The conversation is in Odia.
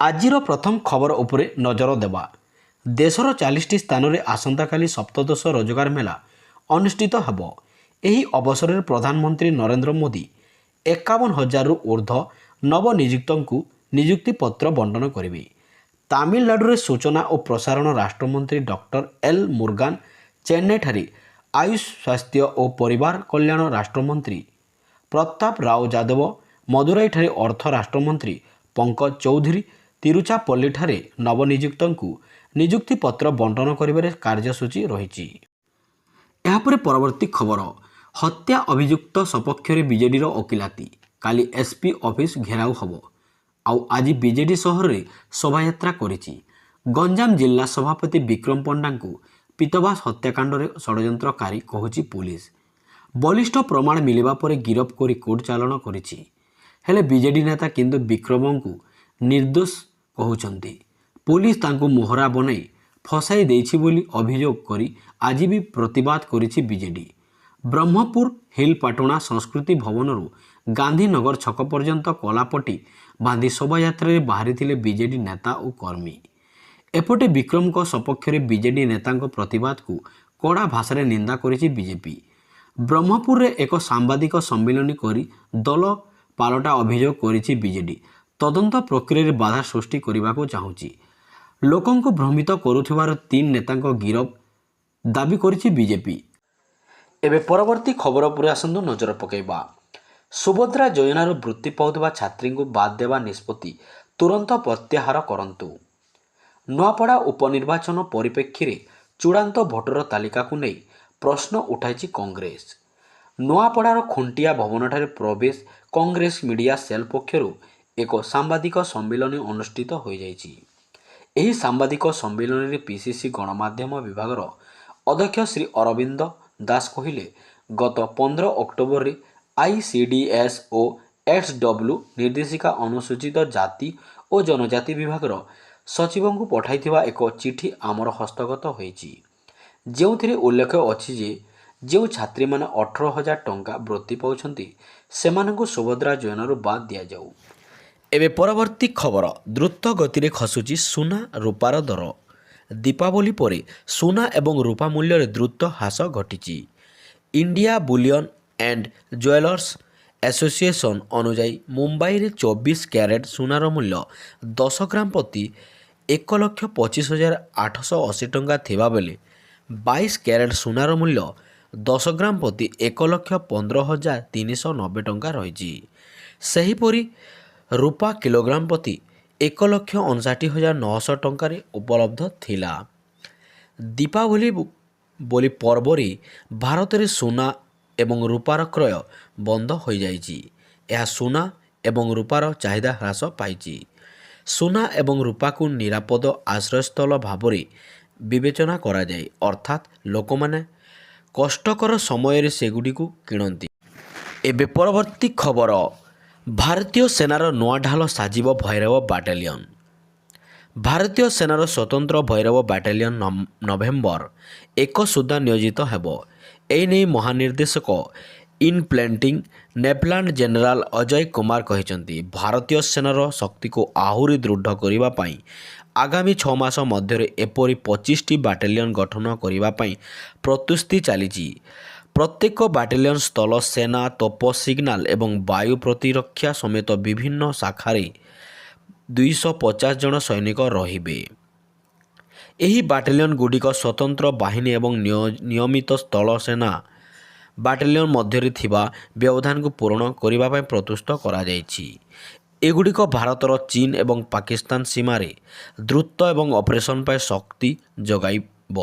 ଆଜିର ପ୍ରଥମ ଖବର ଉପରେ ନଜର ଦେବା। ଦେଶର 40ଟି ସ୍ଥାନରେ ଆସନ୍ତାକାଲି ସପ୍ତଦଶ ରୋଜଗାର ମେଳା ଅନୁଷ୍ଠିତ ହେବ। ଏହି ଅବସରରେ ପ୍ରଧାନମନ୍ତ୍ରୀ ନରେନ୍ଦ୍ର ମୋଦି 51,000ରୁ ଉର୍ଦ୍ଧ୍ୱ ନବନିଯୁକ୍ତଙ୍କୁ ନିଯୁକ୍ତିପତ୍ର ବଣ୍ଟନ କରିବେ। ତାମିଲନାଡୁରେ ସୂଚନା ଓ ପ୍ରସାରଣ ରାଷ୍ଟ୍ରମନ୍ତ୍ରୀ ଡକ୍ଟର ଏଲ୍ ମୁରୁଗାନ, ଚେନ୍ନାଇଠାରେ ଆୟୁଷ ସ୍ୱାସ୍ଥ୍ୟ ଓ ପରିବାର କଲ୍ୟାଣ ରାଷ୍ଟ୍ରମନ୍ତ୍ରୀ ପ୍ରତାପ ରାଓ ଯାଦବ, ମଦୁରାଇଠାରେ ଅର୍ଥ ରାଷ୍ଟ୍ରମନ୍ତ୍ରୀ ପଙ୍କଜ ଚୌଧୁରୀ, ତିରୁଚାପଲ୍ଲୀଠାରେ ନବନିଯୁକ୍ତଙ୍କୁ ନିଯୁକ୍ତିପତ୍ର ବଣ୍ଟନ କରିବାରେ କାର୍ଯ୍ୟସୂଚୀ ରହିଛି। ଏହାପରେ ପରବର୍ତ୍ତୀ ଖବର। ହତ୍ୟା ଅଭିଯୁକ୍ତ ସପକ୍ଷରେ ବିଜେଡିର ଓକିଲାତି। କାଲି ଏସ୍ପି ଅଫିସ ଘେରାଉ ହେବ। ଆଉ ଆଜି ବିଜେଡି ସହରରେ ଶୋଭାଯାତ୍ରା କରିଛି। ଗଞ୍ଜାମ ଜିଲ୍ଲା ସଭାପତି ବିକ୍ରମ ପଣ୍ଡାଙ୍କୁ ପୀତବାସ ହତ୍ୟାକାଣ୍ଡରେ ଷଡ଼ଯନ୍ତ୍ରକାରୀ କହୁଛି ପୁଲିସ। ବଳିଷ୍ଠ ପ୍ରମାଣ ମିଳିବା ପରେ ଗିରଫ କରି କୋର୍ଟ ଚାଲାଣ କରିଛି। ହେଲେ ବିଜେଡି ନେତା କିନ୍ତୁ ବିକ୍ରମଙ୍କୁ ନିର୍ଦ୍ଦୋଷ କହୁଛନ୍ତି। ପୁଲିସ ତାଙ୍କୁ ମୋହରା ବନାଇ ଫସାଇ ଦେଇଛି ବୋଲି ଅଭିଯୋଗ କରି ଆଜି ବି ପ୍ରତିବାଦ କରିଛି ବିଜେଡି। ବ୍ରହ୍ମପୁର ହିଲପାଟଣା ସଂସ୍କୃତି ଭବନରୁ ଗାନ୍ଧୀନଗର ଛକ ପର୍ଯ୍ୟନ୍ତ କଳାପଟି ବାନ୍ଧି ଶୋଭାଯାତ୍ରାରେ ବାହାରିଥିଲେ ବିଜେଡି ନେତା ଓ କର୍ମୀ। ଏପଟେ ବିକ୍ରମଙ୍କ ସପକ୍ଷରେ ବିଜେଡି ନେତାଙ୍କ ପ୍ରତିବାଦକୁ କଡ଼ା ଭାଷାରେ ନିନ୍ଦା କରିଛି ବିଜେପି। ବ୍ରହ୍ମପୁରରେ ଏକ ସାମ୍ବାଦିକ ସମ୍ମିଳନୀ କରି ଦଳ ପାଲଟା ଅଭିଯୋଗ କରିଛି ବିଜେଡି। ତଦନ୍ତ ପ୍ରକ୍ରିୟାରେ ବାଧା ସୃଷ୍ଟି କରିବାକୁ ଚାହୁଁଛି। ଲୋକଙ୍କୁ ଭ୍ରମିତ କରୁଥିବାର 3 ନେତାଙ୍କ ଗିରଫ ଦାବି କରିଛି ବିଜେପି। ଏବେ ପରବର୍ତ୍ତୀ ଖବର ଉପରେ ଆସନ୍ତୁ ନଜର ପକାଇବା। ସୁଭଦ୍ରା ଯୋଜନାରୁ ବୃତ୍ତି ପାଉଥିବା ଛାତ୍ରୀଙ୍କୁ ବାଦ୍ ଦେବା ନିଷ୍ପତ୍ତି ତୁରନ୍ତ ପ୍ରତ୍ୟାହାର କରନ୍ତୁ। ନୂଆପଡ଼ା ଉପନିର୍ବାଚନ ପରିପ୍ରେକ୍ଷୀରେ ଚୂଡ଼ାନ୍ତ ଭୋଟର ତାଲିକାକୁ ନେଇ ପ୍ରଶ୍ନ ଉଠାଇଛି କଂଗ୍ରେସ। ନୂଆପଡ଼ାର ଖୁଣ୍ଟିଆ ଭବନଠାରେ ପ୍ରବେଶ କଂଗ୍ରେସ ମିଡ଼ିଆ ସେଲ୍ ପକ୍ଷରୁ ଏକ ସାମ୍ବାଦିକ ସମ୍ମିଳନୀ ଅନୁଷ୍ଠିତ ହୋଇଯାଇଛି। ଏହି ସାମ୍ବାଦିକ ସମ୍ମିଳନୀରେ ପିସିସି ଗଣମାଧ୍ୟମ ବିଭାଗର ଅଧ୍ୟକ୍ଷ ଶ୍ରୀ ଅରବିନ୍ଦ ଦାସ କହିଲେ, ଗତ 15 ଅକ୍ଟୋବରରେ ICDS ଓ SW ନିର୍ଦ୍ଦେଶିକା ଅନୁସୂଚିତ ଜାତି ଓ ଜନଜାତି ବିଭାଗର ସଚିବଙ୍କୁ ପଠାଇଥିବା ଏକ ଚିଠି ଆମର ହସ୍ତଗତ ହୋଇଛି, ଯେଉଁଥିରେ ଉଲ୍ଲେଖ ଅଛି ଯେ ଯେଉଁ ଛାତ୍ରୀମାନେ 18,000 ଟଙ୍କା ବୃତ୍ତି ପାଉଛନ୍ତି ସେମାନଙ୍କୁ ସୁଭଦ୍ରା ଯୋଜନାରୁ ବାଦ୍ ଦିଆଯାଉ। ଏବେ ପରବର୍ତ୍ତୀ ଖବର। ଦ୍ରୁତ ଗତିରେ ଖସୁଛି ସୁନା ରୂପାର ଦର। ଦୀପାବଳି ପରେ ସୁନା ଏବଂ ରୂପା ମୂଲ୍ୟରେ ଦ୍ରୁତ ହ୍ରାସ ଘଟିଛି। India bullion and jewellers association ଅନୁଯାୟୀ ମୁମ୍ବାଇରେ 24 କ୍ୟାରେଟ ସୁନାର ମୂଲ୍ୟ 10 ଗ୍ରାମ ପ୍ରତି 1,25,880 ଟଙ୍କା ଥିବାବେଳେ 22 କ୍ୟାରେଟ ସୁନାର ମୂଲ୍ୟ 10 ଗ୍ରାମ ପ୍ରତି 1,15,390 ଟଙ୍କା ରହିଛି। ସେହିପରି ରୂପା କିଲୋଗ୍ରାମ ପ୍ରତି 1,59,900 ଟଙ୍କାରେ ଉପଲବ୍ଧ ଥିଲା। ଦୀପାବଳି ପର୍ବରେ ଭାରତରେ ସୁନା ଏବଂ ରୂପାର କ୍ରୟ ବନ୍ଦ ହୋଇଯାଇଛି। ଏହା ସୁନା ଏବଂ ରୂପାର ଚାହିଦା ହ୍ରାସ ପାଇଛି। ସୁନା ଏବଂ ରୂପାକୁ ନିରାପଦ ଆଶ୍ରୟସ୍ଥଳ ଭାବରେ ବିବେଚନା କରାଯାଏ, ଅର୍ଥାତ୍ ଲୋକମାନେ କଷ୍ଟକର ସମୟରେ ସେଗୁଡ଼ିକୁ କିଣନ୍ତି। ଏବେ ପରବର୍ତ୍ତୀ ଖବର। ଭାରତୀୟ ସେନାର ନୂଆ ଢାଲ ସାଜିବ ଭୈରବ ବାଟାଲିୟନ। ଭାରତୀୟ ସେନାର ସ୍ୱତନ୍ତ୍ର ଭୈରବ ବାଟାଲିୟନ ନଭେମ୍ବର 1 ସୁଦ୍ଧା ନିୟୋଜିତ ହେବ। ଏନେଇ ମହାନିର୍ଦ୍ଦେଶକ ଇନପ୍ଲେଣ୍ଟିଂ ଲେଫ୍ଟନାଣ୍ଟ ଜେନେରାଲ ଅଜୟ କୁମାର କହିଛନ୍ତି, ଭାରତୀୟ ସେନାର ଶକ୍ତିକୁ ଆହୁରି ଦୃଢ଼ କରିବା ପାଇଁ ଆଗାମୀ 6 ମାସ ମଧ୍ୟରେ ଏପରି 25ଟି ବାଟାଲିୟନ ଗଠନ କରିବା ପାଇଁ ପ୍ରସ୍ତୁତି ଚାଲିଛି। ପ୍ରତ୍ୟେକ ବାଟାଲିୟନ ସ୍ଥଳ ସେନା, ତୋପ, ସିଗ୍ନାଲ ଏବଂ ବାୟୁ ପ୍ରତିରକ୍ଷା ସମେତ ବିଭିନ୍ନ ଶାଖାରେ 250 ଜଣ ସୈନିକ ରହିବେ। ଏହି ବାଟାଲିୟନଗୁଡ଼ିକ ସ୍ୱତନ୍ତ୍ର ବାହିନୀ ଏବଂ ନିୟମିତ ସ୍ଥଳ ସେନା ବାଟାଲିୟନ ମଧ୍ୟରେ ଥିବା ବ୍ୟବଧାନକୁ ପୂରଣ କରିବା ପାଇଁ ପ୍ରସ୍ତୁତ କରାଯାଇଛି। ଏଗୁଡ଼ିକ ଭାରତର ଚୀନ ଏବଂ ପାକିସ୍ତାନ ସୀମାରେ ଦ୍ରୁତ ଏବଂ ଅପରେସନ ପାଇଁ ଶକ୍ତି ଯୋଗାଇବ।